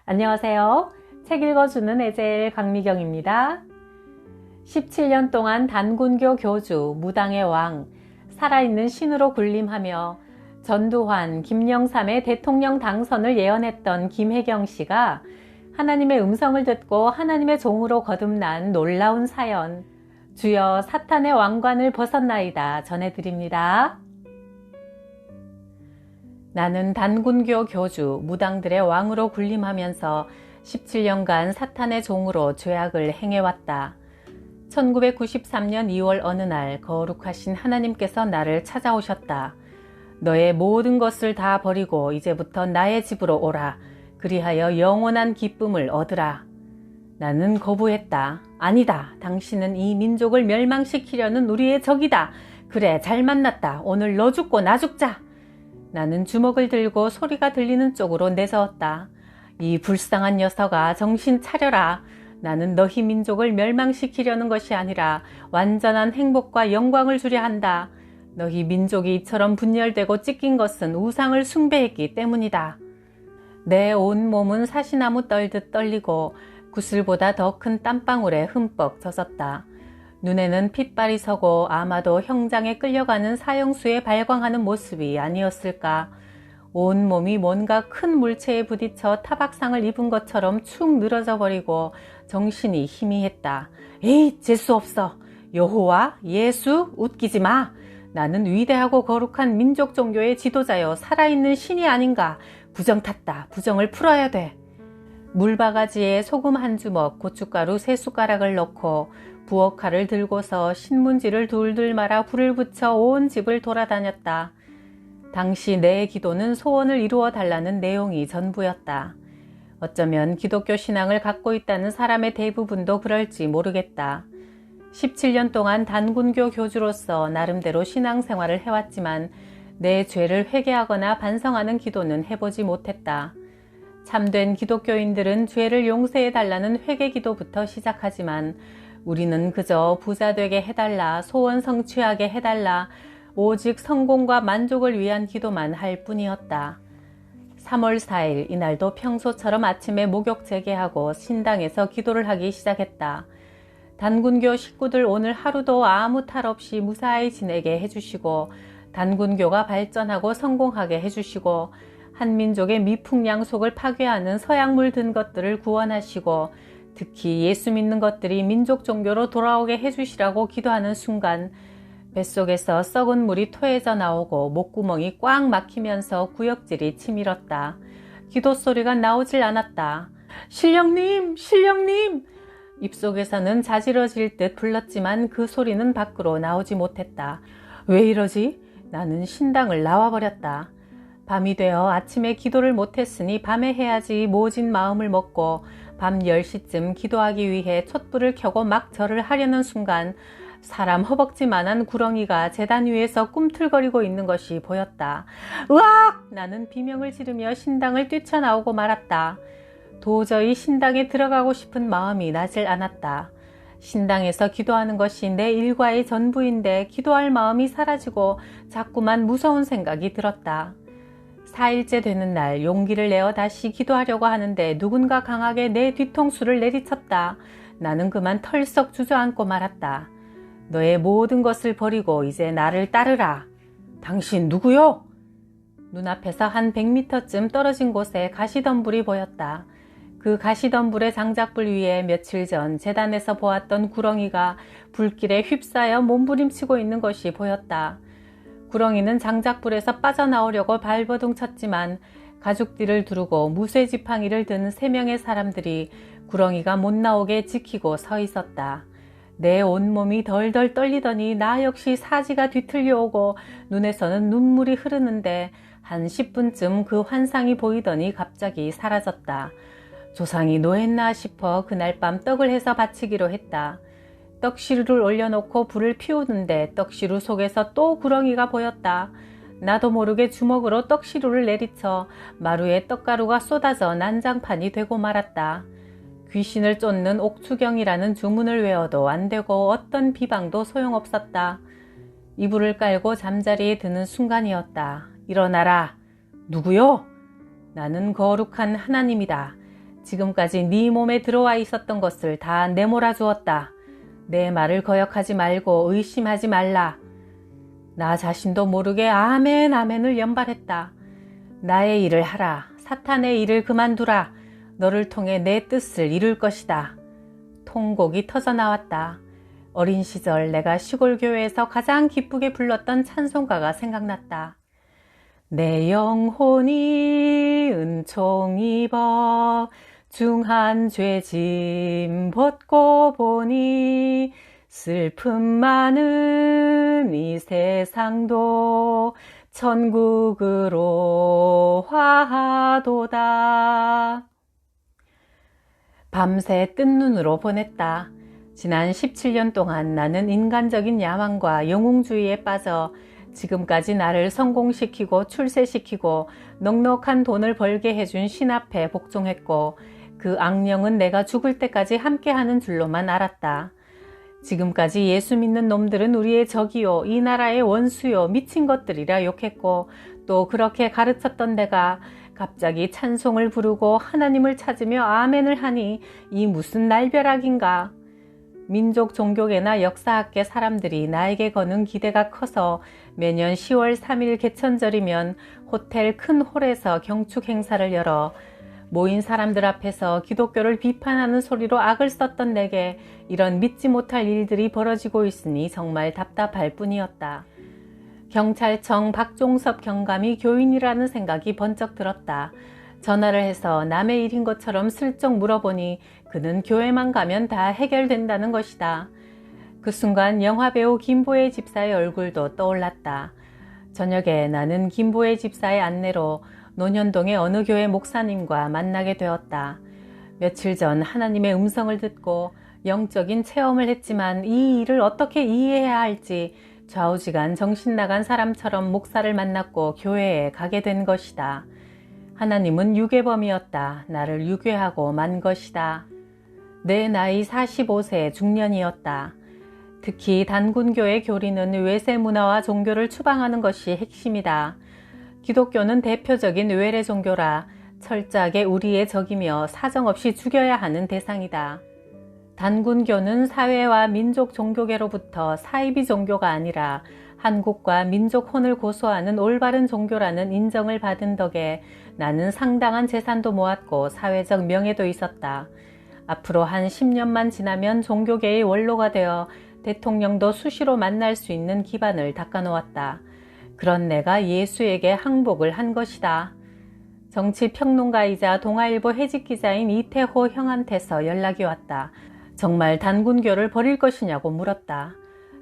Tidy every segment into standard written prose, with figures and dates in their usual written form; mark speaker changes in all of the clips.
Speaker 1: 안녕하세요. 책 읽어주는 에젤 강미경입니다. 17년 동안 단군교 교주, 무당의 왕, 살아있는 신으로 군림하며 전두환, 김영삼의 대통령 당선을 예언했던 김혜경 씨가 하나님의 음성을 듣고 하나님의 종으로 거듭난 놀라운 사연, 주여 사탄의 왕관을 벗었나이다 전해드립니다. 나는 단군교 교주, 무당들의 왕으로 군림하면서 17년간 사탄의 종으로 죄악을 행해왔다. 1993년 2월 어느 날 거룩하신 하나님께서 나를 찾아오셨다. 너의 모든 것을 다 버리고 이제부터 나의 집으로 오라. 그리하여 영원한 기쁨을 얻으라. 나는 거부했다. 아니다. 당신은 이 민족을 멸망시키려는 우리의 적이다. 그래, 잘 만났다. 오늘 너 죽고 나 죽자. 나는 주먹을 들고 소리가 들리는 쪽으로 내저었다. 이 불쌍한 녀석아, 정신 차려라. 나는 너희 민족을 멸망시키려는 것이 아니라 완전한 행복과 영광을 주려 한다. 너희 민족이 이처럼 분열되고 찢긴 것은 우상을 숭배했기 때문이다. 내 온몸은 사시나무 떨듯 떨리고 구슬보다 더 큰 땀방울에 흠뻑 젖었다. 눈에는 핏발이 서고 아마도 형장에 끌려가는 사형수에 발광하는 모습이 아니었을까. 온몸이 뭔가 큰 물체에 부딪혀 타박상을 입은 것처럼 축 늘어져 버리고 정신이 희미했다. 에이, 재수없어. 여호와, 예수, 웃기지 마. 나는 위대하고 거룩한 민족 종교의 지도자여 살아있는 신이 아닌가. 부정 탔다. 부정을 풀어야 돼. 물바가지에 소금 한 주먹, 고춧가루 3숟가락을 넣고 부엌칼을 들고서 신문지를 둘둘 말아 불을 붙여 온 집을 돌아다녔다. 당시 내 기도는 소원을 이루어 달라는 내용이 전부였다. 어쩌면 기독교 신앙을 갖고 있다는 사람의 대부분도 그럴지 모르겠다. 17년 동안 단군교 교주로서 나름대로 신앙생활을 해왔지만 내 죄를 회개하거나 반성하는 기도는 해보지 못했다. 참된 기독교인들은 죄를 용서해달라는 회개기도부터 시작하지만 우리는 그저 부자 되게 해달라, 소원 성취하게 해달라, 오직 성공과 만족을 위한 기도만 할 뿐이었다. 3월 4일 이날도 평소처럼 아침에 목욕 재개하고 신당에서 기도를 하기 시작했다. 단군교 식구들 오늘 하루도 아무 탈 없이 무사히 지내게 해주시고 단군교가 발전하고 성공하게 해주시고 한민족의 미풍양속을 파괴하는 서양물 든 것들을 구원하시고 특히 예수 믿는 것들이 민족 종교로 돌아오게 해주시라고 기도하는 순간 뱃속에서 썩은 물이 토해져 나오고 목구멍이 꽉 막히면서 구역질이 치밀었다. 기도 소리가 나오질 않았다. 신령님! 신령님! 입속에서는 자지러질 듯 불렀지만 그 소리는 밖으로 나오지 못했다. 왜 이러지? 나는 신당을 나와버렸다. 밤이 되어 아침에 기도를 못했으니 밤에 해야지 모진 마음을 먹고 밤 10시쯤 기도하기 위해 촛불을 켜고 막 절을 하려는 순간 사람 허벅지만한 구렁이가 제단 위에서 꿈틀거리고 있는 것이 보였다. 으악! 나는 비명을 지르며 신당을 뛰쳐나오고 말았다. 도저히 신당에 들어가고 싶은 마음이 나질 않았다. 신당에서 기도하는 것이 내 일과의 전부인데 기도할 마음이 사라지고 자꾸만 무서운 생각이 들었다. 4일째 되는 날 용기를 내어 다시 기도하려고 하는데 누군가 강하게 내 뒤통수를 내리쳤다. 나는 그만 털썩 주저앉고 말았다. 너의 모든 것을 버리고 이제 나를 따르라. 당신 누구요? 눈앞에서 한 100m쯤 떨어진 곳에 가시덤불이 보였다. 그 가시덤불의 장작불 위에 며칠 전 재단에서 보았던 구렁이가 불길에 휩싸여 몸부림치고 있는 것이 보였다. 구렁이는 장작불에서 빠져나오려고 발버둥 쳤지만 가죽띠를 두르고 무쇠지팡이를 든 3명의 사람들이 구렁이가 못 나오게 지키고 서 있었다. 내 온몸이 덜덜 떨리더니 나 역시 사지가 뒤틀려오고 눈에서는 눈물이 흐르는데 한 10분쯤 그 환상이 보이더니 갑자기 사라졌다. 조상이 노했나 싶어 그날 밤 떡을 해서 바치기로 했다. 떡시루를 올려놓고 불을 피우는데 떡시루 속에서 또 구렁이가 보였다. 나도 모르게 주먹으로 떡시루를 내리쳐 마루에 떡가루가 쏟아져 난장판이 되고 말았다. 귀신을 쫓는 옥추경이라는 주문을 외워도 안 되고 어떤 비방도 소용없었다. 이불을 깔고 잠자리에 드는 순간이었다. 일어나라. 누구요? 나는 거룩한 하나님이다. 지금까지 네 몸에 들어와 있었던 것을 다 내몰아 주었다. 내 말을 거역하지 말고 의심하지 말라. 나 자신도 모르게 아멘 아멘을 연발했다. 나의 일을 하라. 사탄의 일을 그만두라. 너를 통해 내 뜻을 이룰 것이다. 통곡이 터져 나왔다. 어린 시절 내가 시골 교회에서 가장 기쁘게 불렀던 찬송가가 생각났다. 내 영혼이 은총 입어 중한 죄짐 벗고 보니 슬픔 많은 이 세상도 천국으로 화하도다. 밤새 뜬 눈으로 보냈다. 지난 17년 동안 나는 인간적인 야망과 영웅주의에 빠져 지금까지 나를 성공시키고 출세시키고 넉넉한 돈을 벌게 해준 신 앞에 복종했고 그 악령은 내가 죽을 때까지 함께하는 줄로만 알았다. 지금까지 예수 믿는 놈들은 우리의 적이요 이 나라의 원수요 미친 것들이라 욕했고 또 그렇게 가르쳤던 내가 갑자기 찬송을 부르고 하나님을 찾으며 아멘을 하니 이 무슨 날벼락인가. 민족 종교계나 역사학계 사람들이 나에게 거는 기대가 커서 매년 10월 3일 개천절이면 호텔 큰 홀에서 경축 행사를 열어 모인 사람들 앞에서 기독교를 비판하는 소리로 악을 썼던 내게 이런 믿지 못할 일들이 벌어지고 있으니 정말 답답할 뿐이었다. 경찰청 박종섭 경감이 교인이라는 생각이 번쩍 들었다. 전화를 해서 남의 일인 것처럼 슬쩍 물어보니 그는 교회만 가면 다 해결된다는 것이다. 그 순간 영화배우 김보혜 집사의 얼굴도 떠올랐다. 저녁에 나는 김보혜 집사의 안내로 논현동의 어느 교회 목사님과 만나게 되었다. 며칠 전 하나님의 음성을 듣고 영적인 체험을 했지만 이 일을 어떻게 이해해야 할지 좌우지간 정신 나간 사람처럼 목사를 만났고 교회에 가게 된 것이다. 하나님은 유괴범이었다. 나를 유괴하고 만 것이다. 내 나이 45세 중년이었다. 특히 단군교의 교리는 외세 문화와 종교를 추방하는 것이 핵심이다. 기독교는 대표적인 외래 종교라 철저하게 우리의 적이며 사정없이 죽여야 하는 대상이다. 단군교는 사회와 민족 종교계로부터 사이비 종교가 아니라 한국과 민족 혼을 고소하는 올바른 종교라는 인정을 받은 덕에 나는 상당한 재산도 모았고 사회적 명예도 있었다. 앞으로 한 10년만 지나면 종교계의 원로가 되어 대통령도 수시로 만날 수 있는 기반을 닦아놓았다. 그런 내가 예수에게 항복을 한 것이다. 정치평론가이자 동아일보 해직기자인 이태호 형한테서 연락이 왔다. 정말 단군교를 버릴 것이냐고 물었다.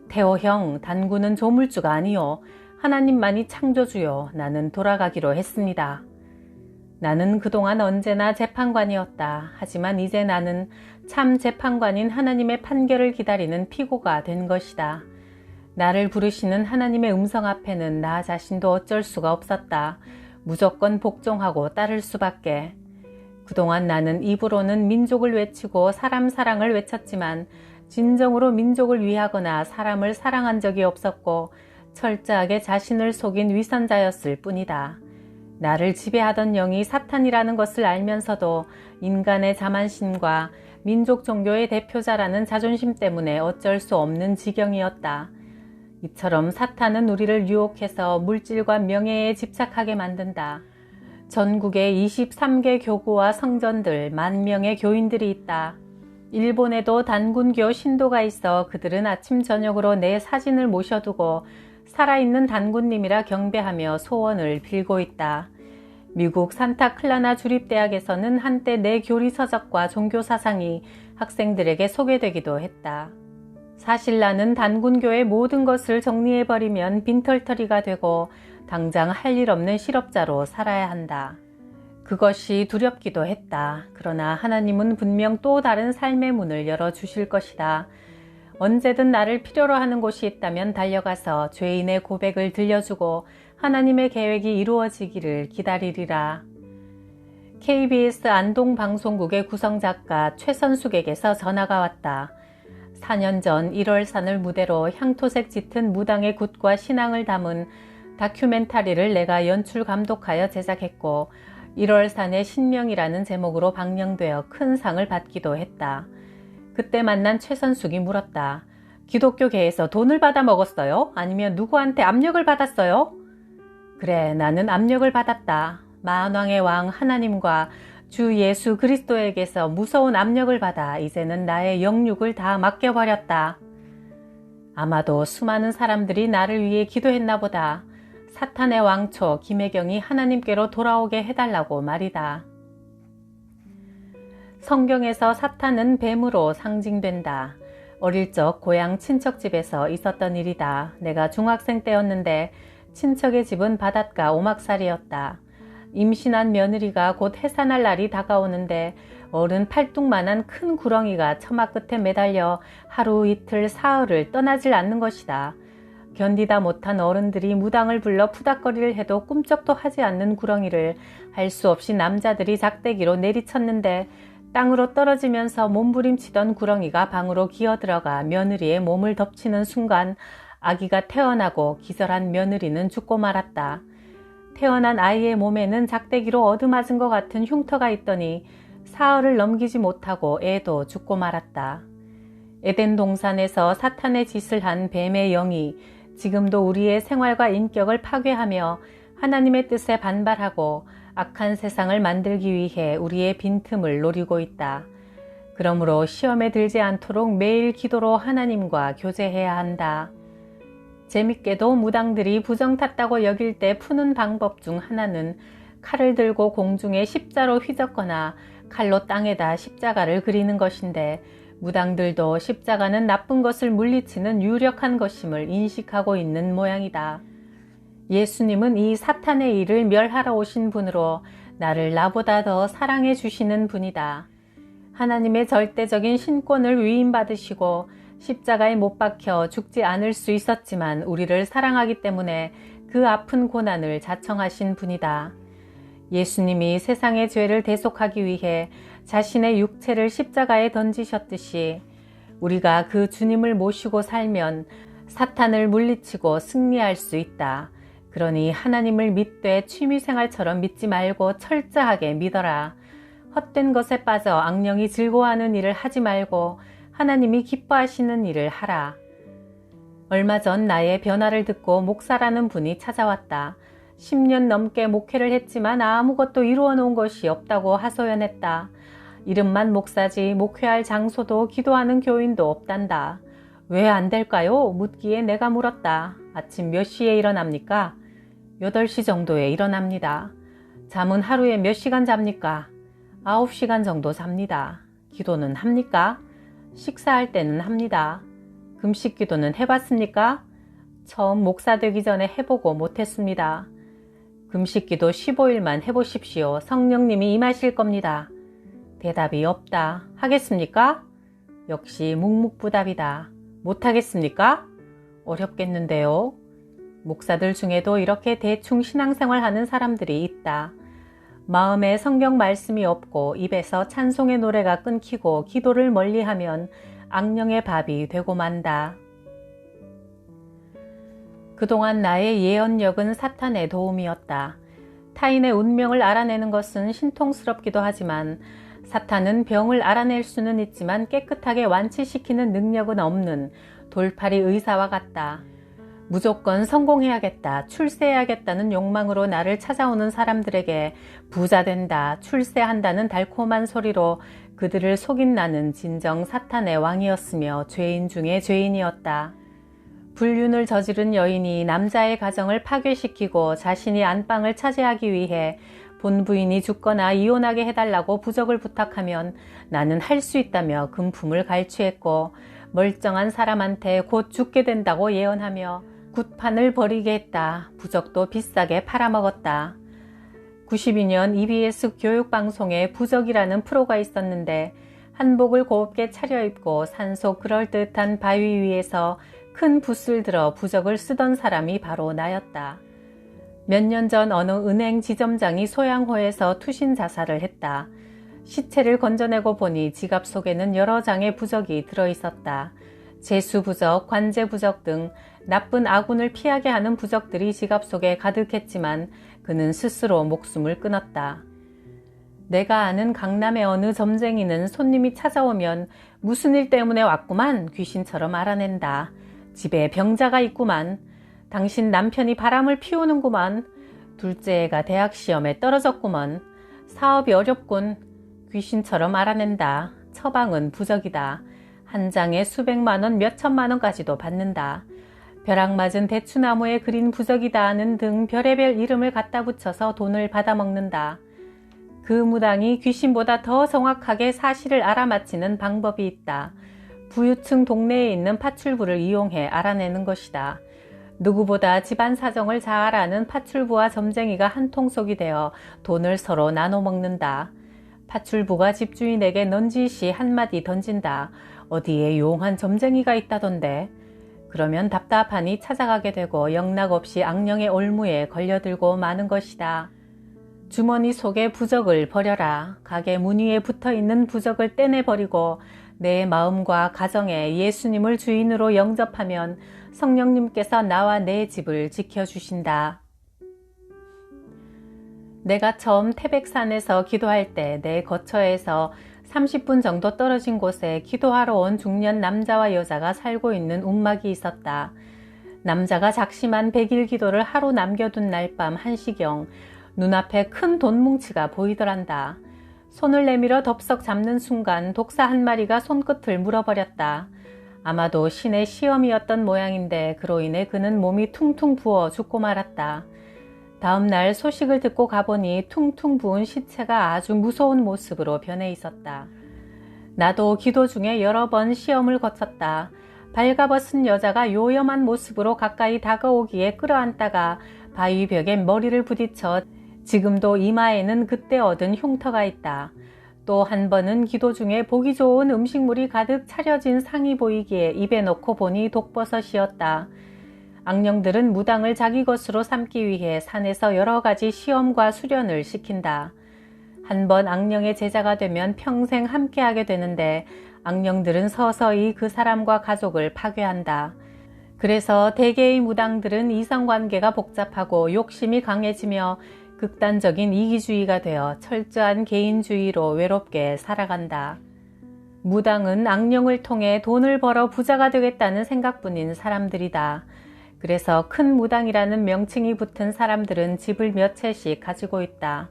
Speaker 1: 태호 형, 단군은 조물주가 아니요. 하나님만이 창조주요. 나는 돌아가기로 했습니다. 나는 그동안 언제나 재판관이었다. 하지만 이제 나는 참 재판관인 하나님의 판결을 기다리는 피고가 된 것이다. 나를 부르시는 하나님의 음성 앞에는 나 자신도 어쩔 수가 없었다. 무조건 복종하고 따를 수밖에. 그동안 나는 입으로는 민족을 외치고 사람 사랑을 외쳤지만 진정으로 민족을 위하거나 사람을 사랑한 적이 없었고 철저하게 자신을 속인 위선자였을 뿐이다. 나를 지배하던 영이 사탄이라는 것을 알면서도 인간의 자만심과 민족 종교의 대표자라는 자존심 때문에 어쩔 수 없는 지경이었다. 이처럼 사탄은 우리를 유혹해서 물질과 명예에 집착하게 만든다. 전국에 23개 교구와 성전들, 10,000명의 교인들이 있다. 일본에도 단군교 신도가 있어 그들은 아침 저녁으로 내 사진을 모셔두고 살아있는 단군님이라 경배하며 소원을 빌고 있다. 미국 산타클라나 주립대학에서는 한때 내 교리 서적과 종교 사상이 학생들에게 소개되기도 했다. 사실 나는 단군교의 모든 것을 정리해버리면 빈털터리가 되고 당장 할 일 없는 실업자로 살아야 한다. 그것이 두렵기도 했다. 그러나 하나님은 분명 또 다른 삶의 문을 열어주실 것이다. 언제든 나를 필요로 하는 곳이 있다면 달려가서 죄인의 고백을 들려주고 하나님의 계획이 이루어지기를 기다리리라. KBS 안동방송국의 구성작가 최선숙에게서 전화가 왔다. 4년 전 1월산을 무대로 향토색 짙은 무당의 굿과 신앙을 담은 다큐멘터리를 내가 연출 감독하여 제작했고 1월산의 신명이라는 제목으로 방영되어 큰 상을 받기도 했다. 그때 만난 최선숙이 물었다. 기독교계에서 돈을 받아 먹었어요? 아니면 누구한테 압력을 받았어요? 그래, 나는 압력을 받았다. 만왕의 왕 하나님과 주 예수 그리스도에게서 무서운 압력을 받아 이제는 나의 영육을 다 맡겨버렸다. 아마도 수많은 사람들이 나를 위해 기도했나 보다. 사탄의 왕초 김혜경이 하나님께로 돌아오게 해달라고 말이다. 성경에서 사탄은 뱀으로 상징된다. 어릴 적 고향 친척집에서 있었던 일이다. 내가 중학생 때였는데 친척의 집은 바닷가 오막살이였다. 임신한 며느리가 곧 해산할 날이 다가오는데 어른 팔뚝만한 큰 구렁이가 처마 끝에 매달려 하루 이틀 사흘을 떠나질 않는 것이다. 견디다 못한 어른들이 무당을 불러 푸닥거리를 해도 꿈쩍도 하지 않는 구렁이를 할 수 없이 남자들이 작대기로 내리쳤는데 땅으로 떨어지면서 몸부림치던 구렁이가 방으로 기어들어가 며느리의 몸을 덮치는 순간 아기가 태어나고 기절한 며느리는 죽고 말았다. 태어난 아이의 몸에는 작대기로 얻어맞은 것 같은 흉터가 있더니 사흘을 넘기지 못하고 애도 죽고 말았다. 에덴 동산에서 사탄의 짓을 한 뱀의 영이 지금도 우리의 생활과 인격을 파괴하며 하나님의 뜻에 반발하고 악한 세상을 만들기 위해 우리의 빈틈을 노리고 있다. 그러므로 시험에 들지 않도록 매일 기도로 하나님과 교제해야 한다. 재밌게도 무당들이 부정 탔다고 여길 때 푸는 방법 중 하나는 칼을 들고 공중에 십자로 휘젓거나 칼로 땅에다 십자가를 그리는 것인데 무당들도 십자가는 나쁜 것을 물리치는 유력한 것임을 인식하고 있는 모양이다. 예수님은 이 사탄의 일을 멸하러 오신 분으로 나를 나보다 더 사랑해 주시는 분이다. 하나님의 절대적인 신권을 위임받으시고 십자가에 못 박혀 죽지 않을 수 있었지만 우리를 사랑하기 때문에 그 아픈 고난을 자청하신 분이다. 예수님이 세상의 죄를 대속하기 위해 자신의 육체를 십자가에 던지셨듯이 우리가 그 주님을 모시고 살면 사탄을 물리치고 승리할 수 있다. 그러니 하나님을 믿되 취미생활처럼 믿지 말고 철저하게 믿어라. 헛된 것에 빠져 악령이 즐거워하는 일을 하지 말고 하나님이 기뻐하시는 일을 하라. 얼마 전 나의 변화를 듣고 목사라는 분이 찾아왔다. 10년 넘게 목회를 했지만 아무것도 이루어 놓은 것이 없다고 하소연했다. 이름만 목사지 목회할 장소도 기도하는 교인도 없단다. 왜 안 될까요? 묻기에 내가 물었다. 아침 몇 시에 일어납니까? 8시 정도에 일어납니다. 잠은 하루에 몇 시간 잡니까? 9시간 정도 잡니다. 기도는 합니까? 식사할 때는 합니다. 금식 기도는 해봤습니까? 처음 목사 되기 전에 해보고 못했습니다. 금식 기도 15일만 해보십시오. 성령님이 임하실 겁니다. 대답이 없다. 하겠습니까? 역시 묵묵부답이다. 못하겠습니까? 어렵겠는데요. 목사들 중에도 이렇게 대충 신앙생활 하는 사람들이 있다. 마음에 성경 말씀이 없고 입에서 찬송의 노래가 끊기고 기도를 멀리하면 악령의 밥이 되고 만다. 그동안 나의 예언력은 사탄의 도움이었다. 타인의 운명을 알아내는 것은 신통스럽기도 하지만 사탄은 병을 알아낼 수는 있지만 깨끗하게 완치시키는 능력은 없는 돌팔이 의사와 같다. 무조건 성공해야겠다, 출세해야겠다는 욕망으로 나를 찾아오는 사람들에게 부자 된다, 출세한다는 달콤한 소리로 그들을 속인 나는 진정 사탄의 왕이었으며 죄인 중에 죄인이었다. 불륜을 저지른 여인이 남자의 가정을 파괴시키고 자신이 안방을 차지하기 위해 본부인이 죽거나 이혼하게 해달라고 부적을 부탁하면 나는 할 수 있다며 금품을 갈취했고 멀쩡한 사람한테 곧 죽게 된다고 예언하며 굿판을 벌이게 했다. 부적도 비싸게 팔아먹었다. 92년 EBS 교육방송에 부적이라는 프로가 있었는데 한복을 곱게 차려입고 산속 그럴듯한 바위 위에서 큰 붓을 들어 부적을 쓰던 사람이 바로 나였다. 몇 년 전 어느 은행 지점장이 소양호에서 투신 자살을 했다. 시체를 건져내고 보니 지갑 속에는 여러 장의 부적이 들어있었다. 재수부적, 관제부적 등 나쁜 아군을 피하게 하는 부적들이 지갑 속에 가득했지만 그는 스스로 목숨을 끊었다. 내가 아는 강남의 어느 점쟁이는 손님이 찾아오면 무슨 일 때문에 왔구만 귀신처럼 알아낸다. 집에 병자가 있구만. 당신 남편이 바람을 피우는구만. 둘째 애가 대학 시험에 떨어졌구먼. 사업이 어렵군. 귀신처럼 알아낸다. 처방은 부적이다. 한 장에 수백만 원, 몇천만 원까지도 받는다. 벼락 맞은 대추나무에 그린 부적이다 하는 등 별의별 이름을 갖다 붙여서 돈을 받아먹는다. 그 무당이 귀신보다 더 정확하게 사실을 알아맞히는 방법이 있다. 부유층 동네에 있는 파출부를 이용해 알아내는 것이다. 누구보다 집안 사정을 잘 아는 파출부와 점쟁이가 한 통속이 되어 돈을 서로 나눠 먹는다. 파출부가 집주인에게 넌지시 한마디 던진다. 어디에 용한 점쟁이가 있다던데. 그러면 답답하니 찾아가게 되고 영락없이 악령의 올무에 걸려들고 마는 것이다. 주머니 속에 부적을 버려라. 가게 문 위에 붙어있는 부적을 떼내버리고 내 마음과 가정에 예수님을 주인으로 영접하면 성령님께서 나와 내 집을 지켜주신다. 내가 처음 태백산에서 기도할 때 내 거처에서 30분 정도 떨어진 곳에 기도하러 온 중년 남자와 여자가 살고 있는 움막이 있었다. 남자가 작심한 100일 기도를 하루 남겨둔 날 밤 1시경 눈앞에 큰 돈뭉치가 보이더란다. 손을 내밀어 덥석 잡는 순간 독사 한 마리가 손끝을 물어버렸다. 아마도 신의 시험이었던 모양인데 그로 인해 그는 몸이 퉁퉁 부어 죽고 말았다. 다음 날 소식을 듣고 가보니 퉁퉁 부은 시체가 아주 무서운 모습으로 변해 있었다. 나도 기도 중에 여러 번 시험을 거쳤다. 발가벗은 여자가 요염한 모습으로 가까이 다가오기에 끌어안다가 바위벽에 머리를 부딪혀 지금도 이마에는 그때 얻은 흉터가 있다. 또 한 번은 기도 중에 보기 좋은 음식물이 가득 차려진 상이 보이기에 입에 넣고 보니 독버섯이었다. 악령들은 무당을 자기 것으로 삼기 위해 산에서 여러 가지 시험과 수련을 시킨다. 한 번 악령의 제자가 되면 평생 함께하게 되는데 악령들은 서서히 그 사람과 가족을 파괴한다. 그래서 대개의 무당들은 이성관계가 복잡하고 욕심이 강해지며 극단적인 이기주의가 되어 철저한 개인주의로 외롭게 살아간다. 무당은 악령을 통해 돈을 벌어 부자가 되겠다는 생각뿐인 사람들이다. 그래서 큰 무당이라는 명칭이 붙은 사람들은 집을 몇 채씩 가지고 있다.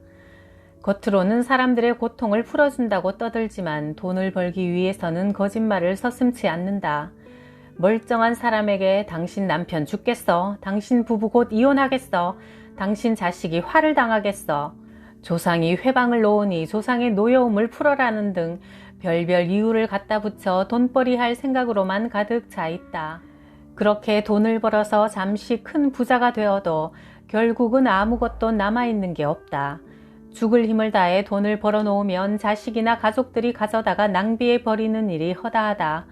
Speaker 1: 겉으로는 사람들의 고통을 풀어준다고 떠들지만 돈을 벌기 위해서는 거짓말을 서슴지 않는다. 멀쩡한 사람에게 당신 남편 죽겠어, 당신 부부 곧 이혼하겠어, 당신 자식이 화를 당하겠어, 조상이 회방을 놓으니 조상의 노여움을 풀어라는 등 별별 이유를 갖다 붙여 돈벌이 할 생각으로만 가득 차 있다. 그렇게 돈을 벌어서 잠시 큰 부자가 되어도 결국은 아무것도 남아있는 게 없다. 죽을 힘을 다해 돈을 벌어놓으면 자식이나 가족들이 가져다가 낭비해 버리는 일이 허다하다.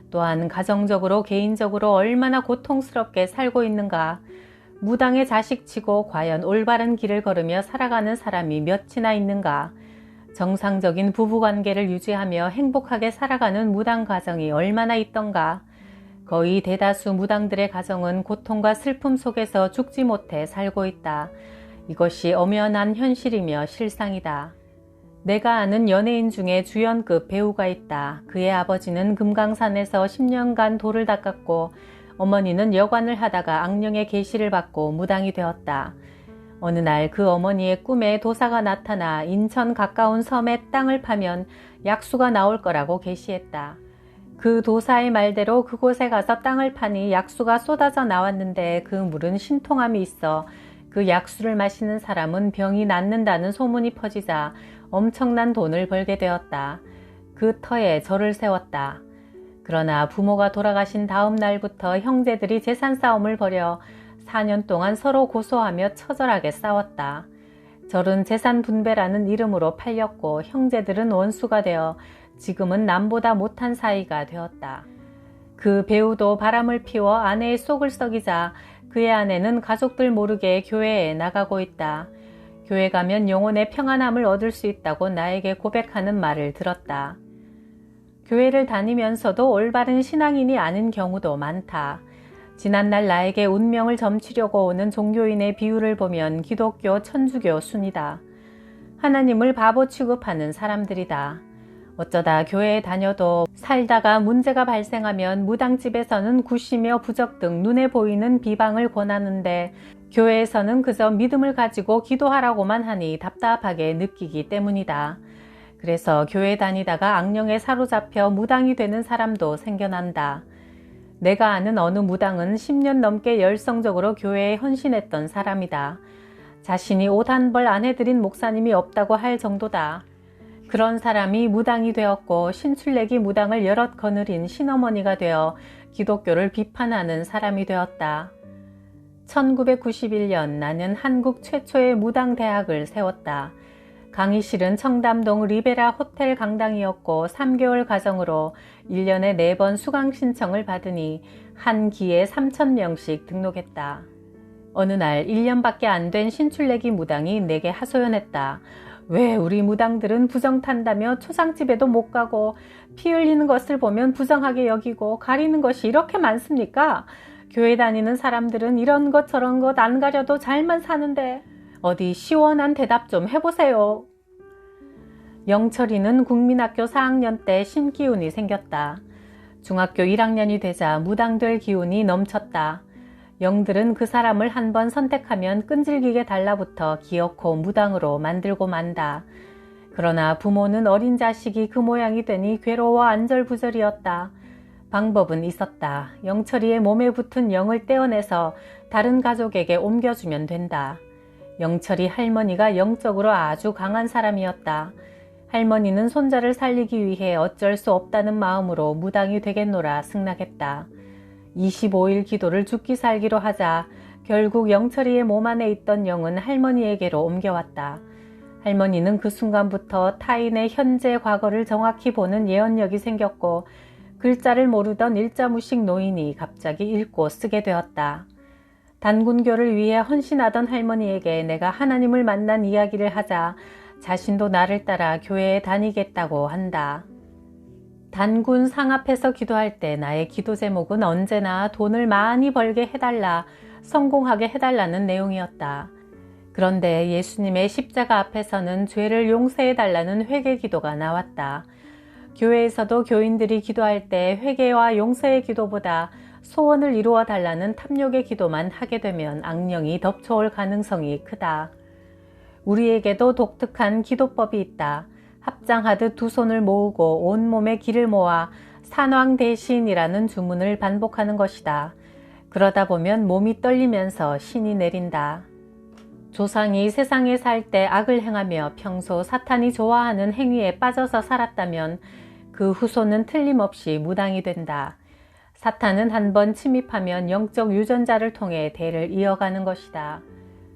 Speaker 1: 또한 가정적으로 개인적으로 얼마나 고통스럽게 살고 있는가. 무당의 자식치고 과연 올바른 길을 걸으며 살아가는 사람이 몇이나 있는가. 정상적인 부부관계를 유지하며 행복하게 살아가는 무당 가정이 얼마나 있던가. 거의 대다수 무당들의 가정은 고통과 슬픔 속에서 죽지 못해 살고 있다. 이것이 엄연한 현실이며 실상이다. 내가 아는 연예인 중에 주연급 배우가 있다. 그의 아버지는 금강산에서 10년간 돌을 닦았고 어머니는 여관을 하다가 악령의 계시를 받고 무당이 되었다. 어느 날 그 어머니의 꿈에 도사가 나타나 인천 가까운 섬에 땅을 파면 약수가 나올 거라고 계시했다. 그 도사의 말대로 그곳에 가서 땅을 파니 약수가 쏟아져 나왔는데 그 물은 신통함이 있어 그 약수를 마시는 사람은 병이 낫는다는 소문이 퍼지자 엄청난 돈을 벌게 되었다. 그 터에 절을 세웠다. 그러나 부모가 돌아가신 다음 날부터 형제들이 재산 싸움을 벌여 4년 동안 서로 고소하며 처절하게 싸웠다. 절은 재산 분배라는 이름으로 팔렸고 형제들은 원수가 되어 지금은 남보다 못한 사이가 되었다. 그 배우도 바람을 피워 아내의 속을 썩이자 그의 아내는 가족들 모르게 교회에 나가고 있다. 교회 가면 영혼의 평안함을 얻을 수 있다고 나에게 고백하는 말을 들었다. 교회를 다니면서도 올바른 신앙인이 아닌 경우도 많다. 지난날 나에게 운명을 점치려고 오는 종교인의 비율을 보면 기독교, 천주교 순이다. 하나님을 바보 취급하는 사람들이다. 어쩌다 교회에 다녀도 살다가 문제가 발생하면 무당집에서는 굿이며 부적 등 눈에 보이는 비방을 권하는데 교회에서는 그저 믿음을 가지고 기도하라고만 하니 답답하게 느끼기 때문이다. 그래서 교회 다니다가 악령에 사로잡혀 무당이 되는 사람도 생겨난다. 내가 아는 어느 무당은 10년 넘게 열성적으로 교회에 헌신했던 사람이다. 자신이 옷 한 벌 안 해드린 목사님이 없다고 할 정도다. 그런 사람이 무당이 되었고 신출내기 무당을 여럿 거느린 신어머니가 되어 기독교를 비판하는 사람이 되었다. 1991년 나는 한국 최초의 무당대학을 세웠다. 강의실은 청담동 리베라 호텔 강당이었고 3개월 과정으로 1년에 4번 수강 신청을 받으니 한 기에 3,000명씩 등록했다. 어느 날 1년밖에 안 된 신출내기 무당이 내게 하소연했다. 왜 우리 무당들은 부정 탄다며 초상집에도 못 가고 피 흘리는 것을 보면 부정하게 여기고 가리는 것이 이렇게 많습니까? 교회 다니는 사람들은 이런 것 저런 것 안 가려도 잘만 사는데 어디 시원한 대답 좀 해보세요. 영철이는 국민학교 4학년 때 신기운이 생겼다. 중학교 1학년이 되자 무당될 기운이 넘쳤다. 영들은 그 사람을 한번 선택하면 끈질기게 달라붙어 기어코 무당으로 만들고 만다. 그러나 부모는 어린 자식이 그 모양이 되니 괴로워 안절부절이었다. 방법은 있었다. 영철이의 몸에 붙은 영을 떼어내서 다른 가족에게 옮겨주면 된다. 영철이 할머니가 영적으로 아주 강한 사람이었다. 할머니는 손자를 살리기 위해 어쩔 수 없다는 마음으로 무당이 되겠노라 승낙했다. 25일 기도를 죽기 살기로 하자 결국 영철이의 몸 안에 있던 영은 할머니에게로 옮겨왔다. 할머니는 그 순간부터 타인의 현재 과거를 정확히 보는 예언력이 생겼고 글자를 모르던 일자무식 노인이 갑자기 읽고 쓰게 되었다. 단군교를 위해 헌신하던 할머니에게 내가 하나님을 만난 이야기를 하자 자신도 나를 따라 교회에 다니겠다고 한다. 단군 상 앞에서 기도할 때 나의 기도 제목은 언제나 돈을 많이 벌게 해달라, 성공하게 해달라는 내용이었다. 그런데 예수님의 십자가 앞에서는 죄를 용서해달라는 회개 기도가 나왔다. 교회에서도 교인들이 기도할 때 회개와 용서의 기도보다 소원을 이루어 달라는 탐욕의 기도만 하게 되면 악령이 덮쳐올 가능성이 크다. 우리에게도 독특한 기도법이 있다. 합장하듯 두 손을 모으고 온몸에 기를 모아 산왕대신이라는 주문을 반복하는 것이다. 그러다 보면 몸이 떨리면서 신이 내린다. 조상이 세상에 살 때 악을 행하며 평소 사탄이 좋아하는 행위에 빠져서 살았다면 그 후손은 틀림없이 무당이 된다. 사탄은 한번 침입하면 영적 유전자를 통해 대를 이어가는 것이다.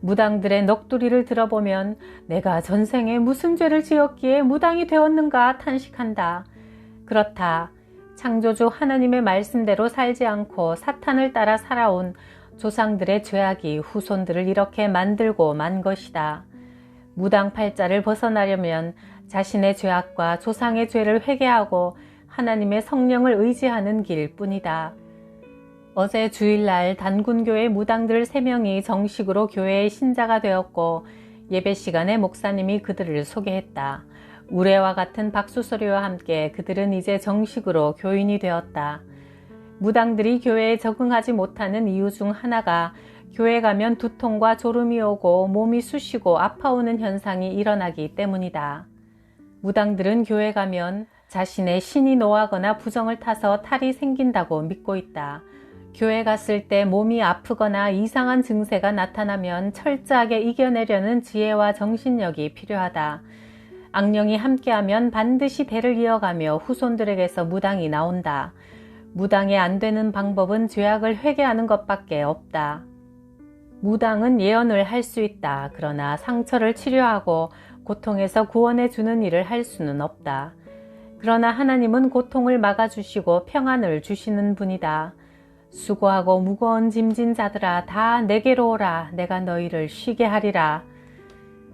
Speaker 1: 무당들의 넋두리를 들어보면 내가 전생에 무슨 죄를 지었기에 무당이 되었는가 탄식한다. 그렇다. 창조주 하나님의 말씀대로 살지 않고 사탄을 따라 살아온 조상들의 죄악이 후손들을 이렇게 만들고 만 것이다. 무당팔자를 벗어나려면 자신의 죄악과 조상의 죄를 회개하고 하나님의 성령을 의지하는 길뿐이다. 어제 주일날 단군교회 무당들 3명이 정식으로 교회의 신자가 되었고 예배 시간에 목사님이 그들을 소개했다. 우레와 같은 박수 소리와 함께 그들은 이제 정식으로 교인이 되었다. 무당들이 교회에 적응하지 못하는 이유 중 하나가 교회 가면 두통과 졸음이 오고 몸이 쑤시고 아파오는 현상이 일어나기 때문이다. 무당들은 교회 가면 자신의 신이 노하거나 부정을 타서 탈이 생긴다고 믿고 있다. 교회 갔을 때 몸이 아프거나 이상한 증세가 나타나면 철저하게 이겨내려는 지혜와 정신력이 필요하다. 악령이 함께하면 반드시 대를 이어가며 후손들에게서 무당이 나온다. 무당이 안 되는 방법은 죄악을 회개하는 것밖에 없다. 무당은 예언을 할 수 있다. 그러나 상처를 치료하고 고통에서 구원해 주는 일을 할 수는 없다. 그러나 하나님은 고통을 막아주시고 평안을 주시는 분이다. 수고하고 무거운 짐진 자들아 다 내게로 오라. 내가 너희를 쉬게 하리라.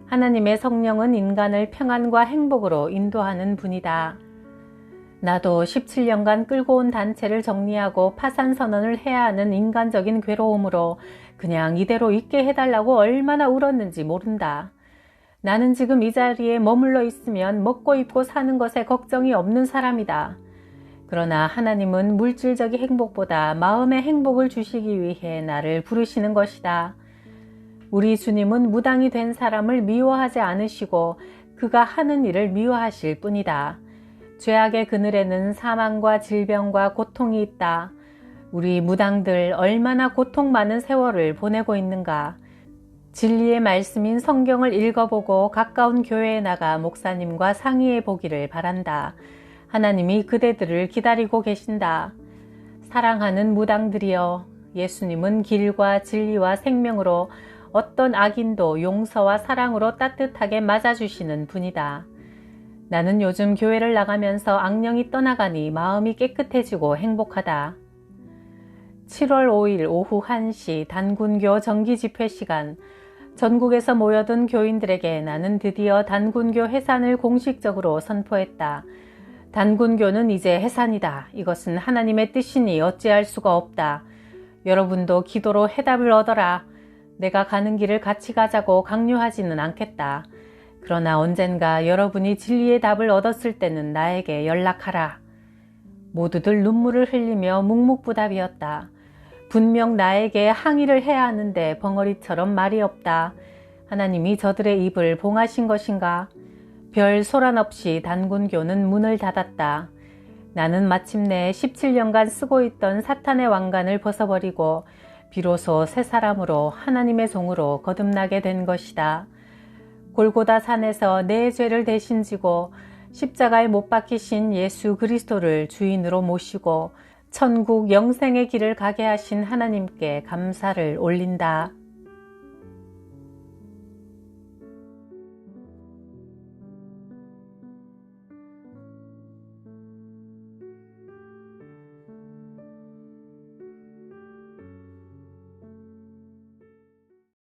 Speaker 1: 하나님의 성령은 인간을 평안과 행복으로 인도하는 분이다. 나도 17년간 끌고 온 단체를 정리하고 파산 선언을 해야 하는 인간적인 괴로움으로 그냥 이대로 있게 해달라고 얼마나 울었는지 모른다. 나는 지금 이 자리에 머물러 있으면 먹고 입고 사는 것에 걱정이 없는 사람이다. 그러나 하나님은 물질적인 행복보다 마음의 행복을 주시기 위해 나를 부르시는 것이다. 우리 주님은 무당이 된 사람을 미워하지 않으시고 그가 하는 일을 미워하실 뿐이다. 죄악의 그늘에는 사망과 질병과 고통이 있다. 우리 무당들 얼마나 고통 많은 세월을 보내고 있는가. 진리의 말씀인 성경을 읽어보고 가까운 교회에 나가 목사님과 상의해 보기를 바란다. 하나님이 그대들을 기다리고 계신다. 사랑하는 무당들이여, 예수님은 길과 진리와 생명으로 어떤 악인도 용서와 사랑으로 따뜻하게 맞아주시는 분이다. 나는 요즘 교회를 나가면서 악령이 떠나가니 마음이 깨끗해지고 행복하다. 7월 5일 오후 1시 단군교 정기집회 시간, 전국에서 모여든 교인들에게 나는 드디어 단군교 해산을 공식적으로 선포했다. 단군교는 이제 해산이다. 이것은 하나님의 뜻이니 어찌할 수가 없다. 여러분도 기도로 해답을 얻어라. 내가 가는 길을 같이 가자고 강요하지는 않겠다. 그러나 언젠가 여러분이 진리의 답을 얻었을 때는 나에게 연락하라. 모두들 눈물을 흘리며 묵묵부답이었다. 분명 나에게 항의를 해야 하는데 벙어리처럼 말이 없다. 하나님이 저들의 입을 봉하신 것인가? 별 소란 없이 단군교는 문을 닫았다. 나는 마침내 17년간 쓰고 있던 사탄의 왕관을 벗어버리고 비로소 새 사람으로 하나님의 종으로 거듭나게 된 것이다. 골고다 산에서 내 죄를 대신 지고 십자가에 못 박히신 예수 그리스도를 주인으로 모시고 천국 영생의 길을 가게 하신 하나님께 감사를 올린다.